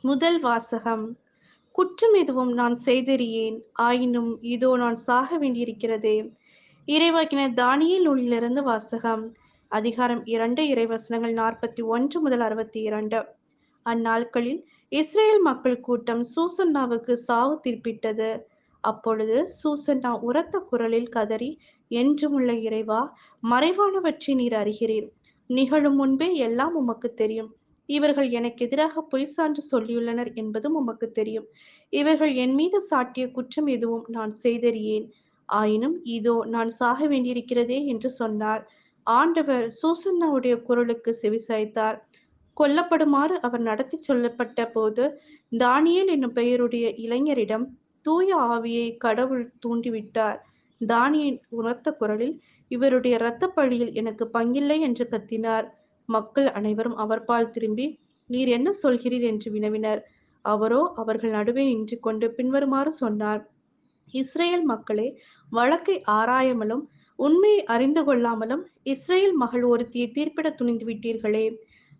முதல் வாசகம். குற்றம் எதுவும் நான் செய்தறியேன், ஆயினும் இதோ நான் சாக வேண்டியிருக்கிறதே. இறைவாக்கினர் தானியேல் நூலிலிருந்து வாசகம். அதிகாரம் 2, இறைவசனங்கள் 41 முதல் 62. அந்நாட்களில் இஸ்ரேல் மக்கள் கூட்டம் சூசன்னாவுக்கு சாவு தீர்ப்பிட்டது. அப்பொழுது சூசன்னா உரத்த குரலில் கதறி, என்றுமுள்ள இறைவா, மறைவானவற்றை நீர் அறிகிறீர். நிகழும் முன்பே எல்லாம் உமக்கு தெரியும். இவர்கள் எனக்கு எதிராக பொய் சான்று சொல்லியுள்ளனர் என்பதும் உமக்கு தெரியும். இவர்கள் என் மீது சாட்டிய குற்றம் எதுவும் நான் செய்தறியேன், ஆயினும் இதோ நான் சாக வேண்டியிருக்கிறதே என்று சொன்னார். ஆண்டவர் சூசன்னாவுடைய குரலுக்கு செவிசாய்த்தார். கொல்லப்படுமாறு அவர் நடத்தி சொல்லப்பட்ட போது தானியேல் என்னும் பெயருடைய இளைஞரிடம் தூய ஆவியை கடவுள் தூண்டிவிட்டார். தானியேல் உரத்த குரலில், இவருடைய இரத்த பழியில் எனக்கு பங்கில்லை என்று கத்தினார். மக்கள் அனைவரும் அவர்பால் திரும்பி, நீர் என்ன சொல்கிறீர் என்று வினவினர். அவரோ அவர்கள் நடுவே நின்று கொண்டு பின்வருமாறு சொன்னார். இஸ்ரேல் மக்களே, வழக்கை ஆராயாமலும் உண்மையை அறிந்து கொள்ளாமலும் இஸ்ரேல் மகள் ஒருத்தியை தீர்ப்பிட துணிந்து விட்டீர்களே.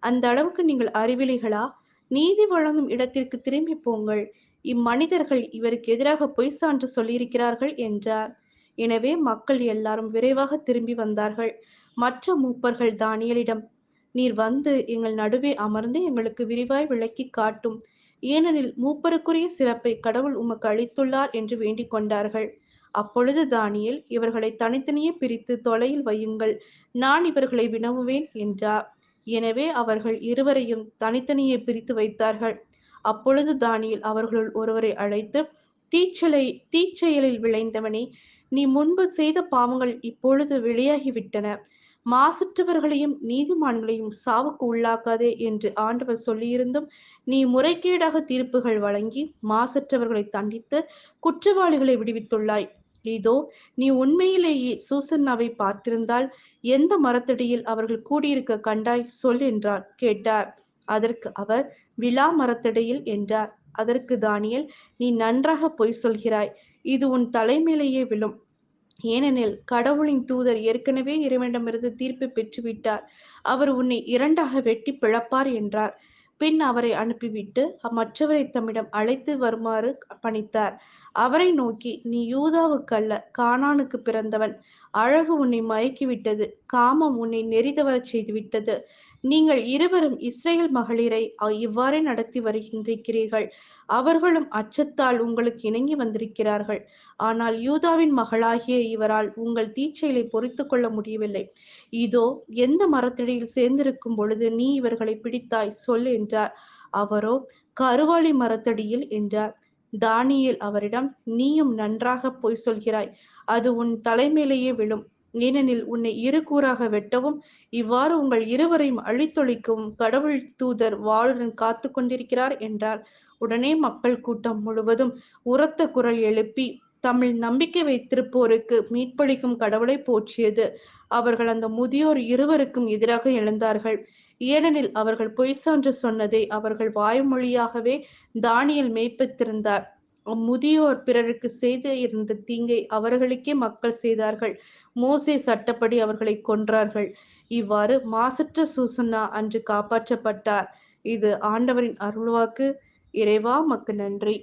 அந்த அளவுக்கு நீங்கள் அறிவிலிகளா? நீதி வழங்கும் இடத்திற்கு திரும்பி போங்கள். இம்மனிதர்கள் இவருக்கு எதிராக பொய் சான்று சொல்லியிருக்கிறார்கள் என்றார். எனவே மக்கள் எல்லாரும் விரைவாக திரும்பி வந்தார்கள். மற்ற மூப்பர்கள் தானியேலிடம், நீர் வந்து எங்கள் நடுவே அமர்ந்து எங்களுக்கு விரிவாய் விளக்கி காட்டும். ஏனெனில் மூப்பருக்குரிய சிறப்பை கடவுள் உமக்கு அளித்துள்ளார் என்று வேண்டிக் கொண்டார்கள். அப்பொழுது தானியேல், இவர்களை தனித்தனியே பிரித்து தொலையில் வையுங்கள், நான் இவர்களை வினவுவேன் என்றார். எனவே அவர்கள் இருவரையும் தனித்தனியே பிரித்து வைத்தார்கள். அப்பொழுது தானியேல் அவர்களுள் ஒருவரை அழைத்து, தீச்செயலில் விளைந்தவனே, நீ முன்பு செய்த பாவங்கள் இப்பொழுது வெளியாகிவிட்டன. மாசற்றவர்களையும் நீதிமான்களையும் சாவுக்கு உள்ளாக்காதே என்று ஆண்டவர் சொல்லியிருந்தும் நீ முறைகேடாக தீர்ப்புகள் வழங்கி மாசற்றவர்களை தண்டித்து குற்றவாளிகளை விடுவித்துள்ளாய். இதோ நீ உண்மையிலேயே சூசன்னாவை பார்த்திருந்தால் எந்த மரத்தடியில் அவர்கள் கூடியிருக்க கண்டாய் சொல் என்றார் கேட்டார். அதற்கு அவர், விலா மரத்தடியில் என்றார். அதற்கு தானியேல், நீ நன்றாக பொய் சொல்கிறாய். இது உன் தலைமையிலேயே விழும். ஏனெனில் கடவுளின் தூதர் ஏற்கனவே இறைவனிடமிருந்து தீர்ப்பு பெற்றுவிட்டார். அவர் உன்னை இரண்டாக வெட்டி பிளப்பார் என்றார். பின் அவரை அனுப்பிவிட்டு மற்றவரை தம்மிடம் அழைத்து வருமாறு பணித்தார். அவரை நோக்கி, நீ யூதாவுக்கு அல்ல, கானானுக்கு பிறந்தவன். அழகு உன்னை மயக்கிவிட்டது, காமம் உன்னை நெறிதவரச் செய்துவிட்டது. நீங்கள் இருவரும் இஸ்ரேல் மகளிரை இவ்வாறே நடத்தி வருகின்றீர்கள். அவர்களும் அச்சத்தால் உங்களுக்கு இணங்கி வந்திருக்கிறார்கள். ஆனால் யூதாவின் மகளாகிய இவரால் உங்கள் தீச்செயலை பொறுத்து கொள்ள முடியவில்லை. இதோ எந்த மரத்தடியில் சேர்ந்திருக்கும் பொழுது நீ இவர்களை பிடித்தாய் சொல் என்றார். அவரோ, கருவாளி மரத்தடியில் என்றார். தானியேல் அவரிடம், நீயும் நன்றாக பொய் சொல்கிறாய். அது உன் தலைமையிலேயே விழும். ஏனெனில் உன்னை இரு கூறாக வெட்டவும் இவ்வாறு உங்கள் இருவரையும் அழித்தொழிக்கவும் கடவுள் தூதர் வாளுடன் காத்து கொண்டிருக்கிறார் என்றார். உடனே மக்கள் கூட்டம் முழுவதும் உரத்த குரல் எழுப்பி தம்மில் நம்பிக்கை வைத்திருப்போருக்கு மீட்பளிக்கும் கடவுளை போற்றியது. அவர்கள் அந்த முதியோர் இருவருக்கும் எதிராக எழுந்தார்கள். ஏனெனில் அவர்கள் பொய் சான்று சொன்னதை அவர்கள் வாய்மொழியாகவே தானியேல் மெய்ப்பித்திருந்தார். அம்முதியோர் பிறருக்கு செய்த இருந்த தீங்கை அவர்களுக்கே மக்கள் செய்தார்கள். மோசே சட்டப்படி அவர்களை கொன்றார்கள். இவ்வாறு மாசற்ற சூசன்னா அன்று காப்பாற்றப்பட்டார். இது ஆண்டவரின் அருள்வாக்கு. இறைவா, உமக்கு நன்றி.